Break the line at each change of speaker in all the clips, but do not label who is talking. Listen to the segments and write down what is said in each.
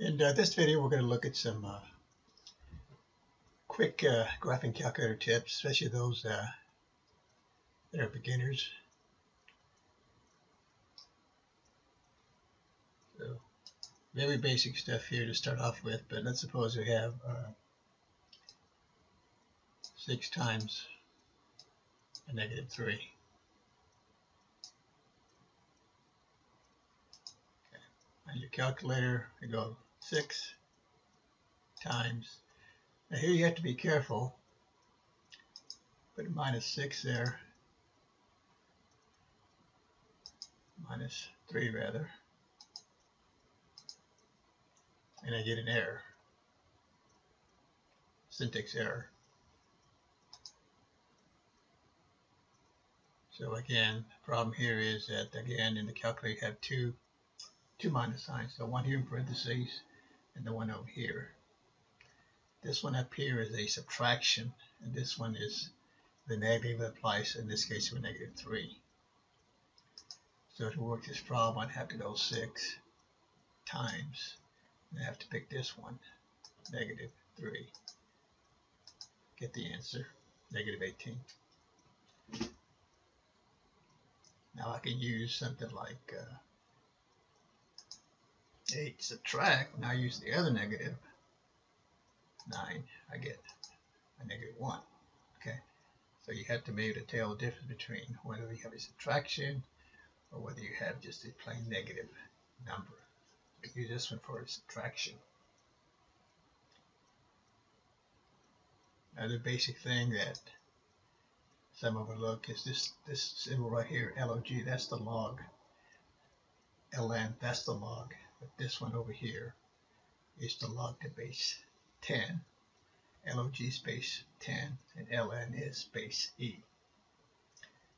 In this video, we're going to look at some quick graphing calculator tips, especially those that are beginners. So, very basic stuff here to start off with, but let's suppose we have 6 times a negative 3. Okay. On your calculator, you go 6 times. Now here you have to be careful. Put a minus 6 there. Minus 3 rather. And I get an error. Syntax error. So again, the problem here is that again in the calculator you have two minus signs. So one here in parentheses and the one over here. This one up here is a subtraction, and this one is the negative that applies, in this case, with negative 3. So to work this problem, I'd have to go 6 times, and I have to pick this one, negative 3. Get the answer, negative 18. Now I can use something like 8 subtract. Now I use the other negative 9. I get a negative 1. Okay, so you have to be able to tell the difference between whether you have a subtraction or whether you have just a plain negative number. We use this one for a subtraction. Another basic thing that some overlook is this symbol right here, log. That's the log. ln, that's the log. But this one over here is the log to base 10. log is base 10 and ln is base e.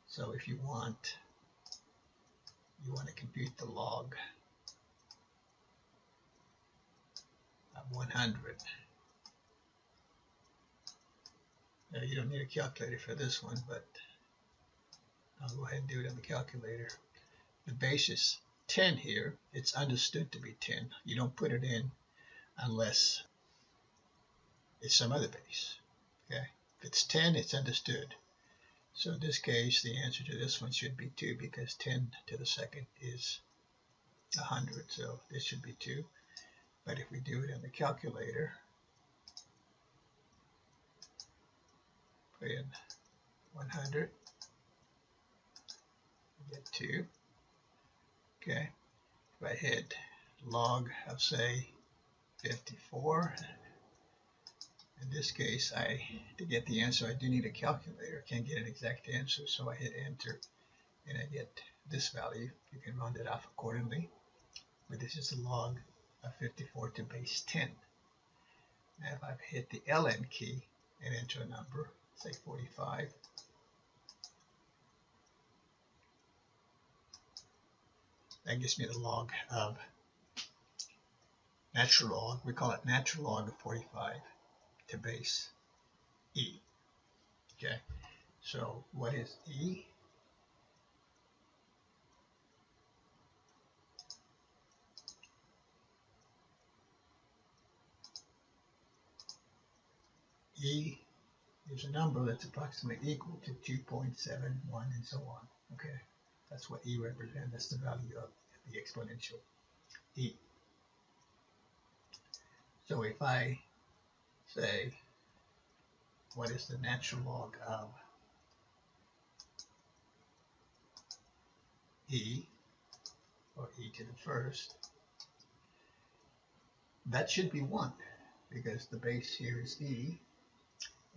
So if you want to compute the log of 100. Now you don't need a calculator for this one, but I'll go ahead and do it on the calculator. The base is 10 here. It's understood to be 10. You don't put it in unless it's some other base. Okay, if it's 10, it's understood. So in this case, the answer to this one should be 2, because 10 to the second is 100. So this should be 2. But if we do it on the calculator, put in 100, we get 2. Okay, if I hit log of, say, 54, in this case, to get the answer, I do need a calculator. I can't get an exact answer, so I hit enter, and I get this value. You can round it off accordingly, but this is the log of 54 to base 10. Now if I hit the ln key and enter a number, say 45, that gives me the log of natural log. We call it natural log of 45 to base e. Okay, so what is e? E is a number that's approximately equal to 2.71 and so on. Okay, that's what e represents. That's the value of the exponential e. So if I say, what is the natural log of e, or e to the first, that should be 1, because the base here is e,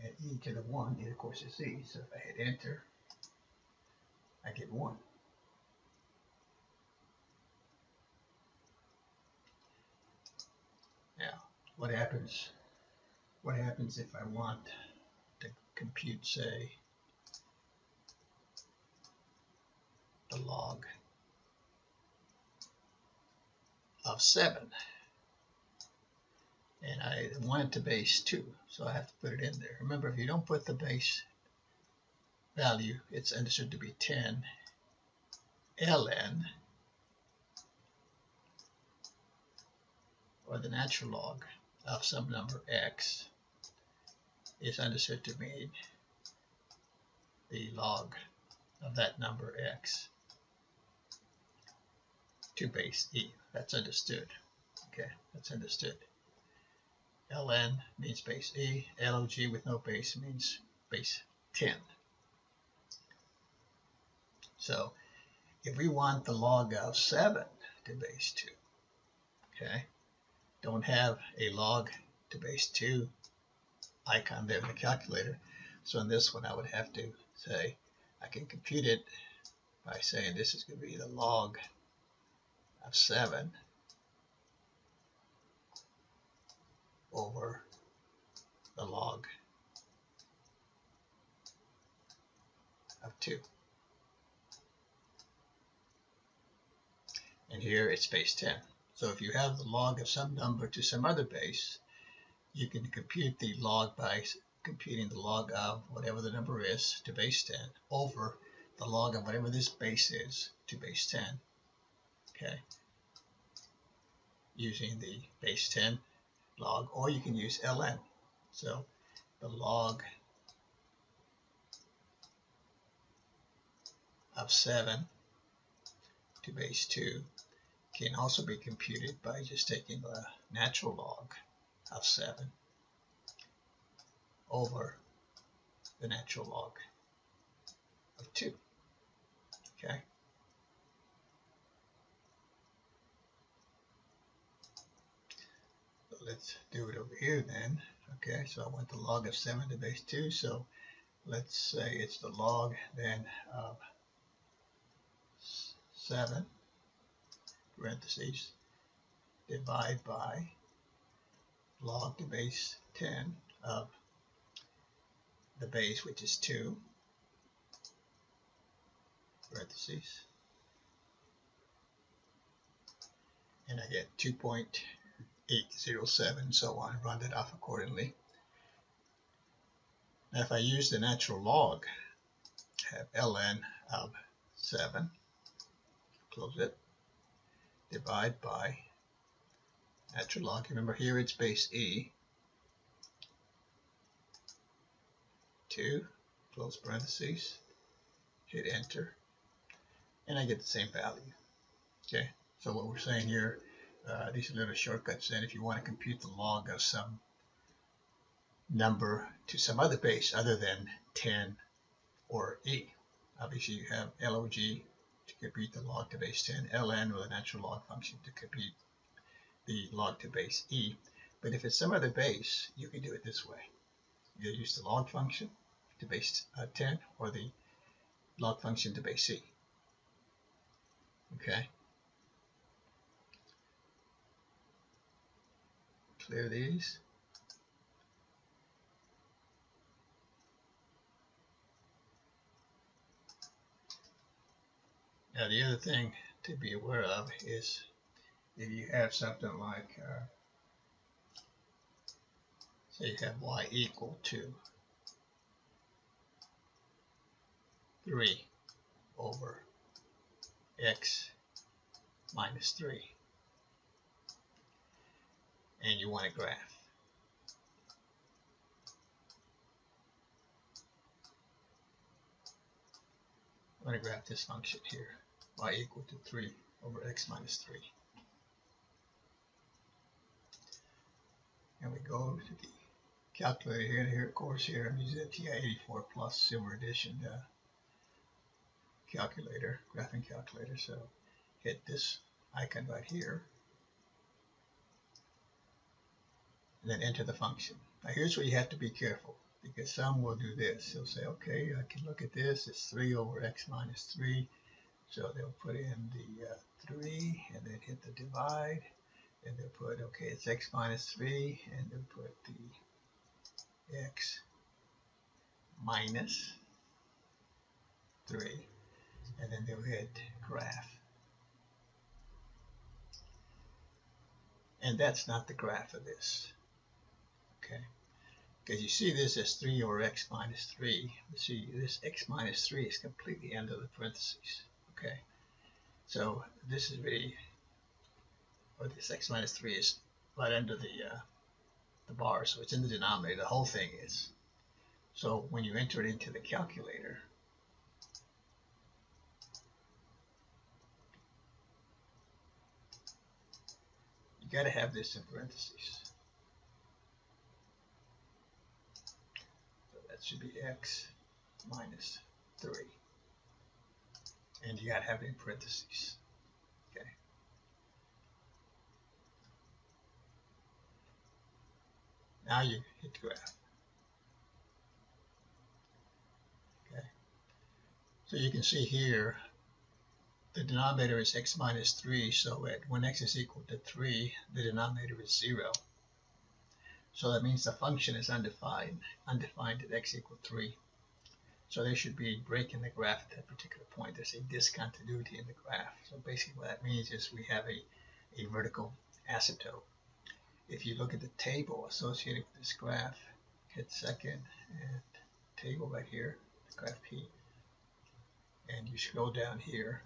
and e to the 1, of course, is e. So if I hit enter, I get 1. Now, what happens if I want to compute, say, the log of 7? And I want it to base 2, so I have to put it in there. Remember, if you don't put the base value, it's understood to be 10 ln or the natural log of some number x is understood to mean the log of that number x to base e. That's understood. Okay, that's understood. ln means base e. log with no base means base 10. So if we want the log of 7 to base 2, okay, don't have a log to base 2 icon there in the calculator. So in this one, I would have to say, I can compute it by saying this is going to be the log of 7 over the log of 2. And here it's base 10. So if you have the log of some number to some other base, you can compute the log by computing the log of whatever the number is to base 10 over the log of whatever this base is to base 10, okay, using the base 10 log, or you can use ln. So the log of 7 to base 2 can also be computed by just taking the natural log of 7 over the natural log of 2. Okay. So let's do it over here then. Okay, so I want the log of 7 to base 2, so let's say it's the log then of 7 parentheses divide by log to base 10 of the base, which is 2 parentheses, and I get 2.807, so on, round it off accordingly. Now if I use the natural log, I have ln of 7, close it, divide by natural log. Remember here it's base e, 2, close parentheses, hit enter, and I get the same value. Okay, so what we're saying here, these are little shortcuts. And if you want to compute the log of some number to some other base other than 10 or e, obviously you have log to compute the log to base 10, ln with a natural log function to compute the log to base e. But if it's some other base, you can do it this way. You use the log function to base 10 or the log function to base e. Okay. Clear these. Now the other thing to be aware of is if you have something like, say you have y equal to 3 over x minus 3, and you want a graph. I'm going to graph this function here, y equal to 3 over x minus 3. And we go to the calculator here, and here of course here I'm using a TI-84 Plus Silver Edition calculator, graphing calculator. So hit this icon right here, and then enter the function. Now here's where you have to be careful, because some will do this. They'll say, okay, I can look at this, it's 3 over x minus 3. So they'll put in the 3 and then hit the divide, and they'll put, okay, it's x minus 3, and they'll put the x minus 3, and then they'll hit graph. And that's not the graph of this, okay? Because you see this as 3 over x minus 3. You see this x minus 3 is completely under the parentheses, okay? So this is really, or this x minus 3 is right under the bar, so it's in the denominator. The whole thing is. So when you enter it into the calculator, you got to have this in parentheses. So that should be x minus 3. And you got to have it in parentheses. Okay. Now you hit the graph. Okay. So you can see here, the denominator is x minus 3, so when x is equal to 3, the denominator is 0. So that means the function is undefined at x equals 3. So there should be a break in the graph at that particular point. There's a discontinuity in the graph. So basically what that means is we have a vertical asymptote. If you look at the table associated with this graph, hit second and table right here, graph P, and you scroll down here,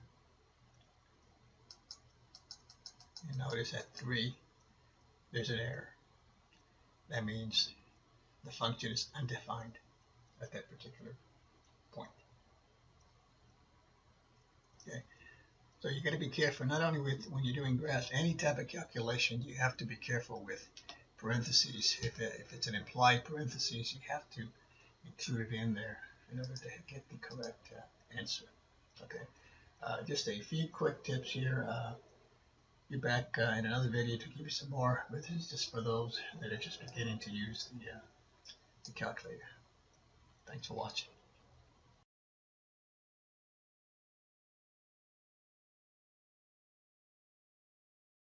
and notice at 3, there's an error. That means the function is undefined at that particular point. Okay, so you got to be careful, not only with when you're doing graphs, any type of calculation, you have to be careful with parentheses. If it's an implied parentheses, you have to include it in there in order to get the correct answer. Okay, just a few quick tips here. Be back in another video to give you some more, but this is just for those that are just beginning to use the calculator. Thanks for watching.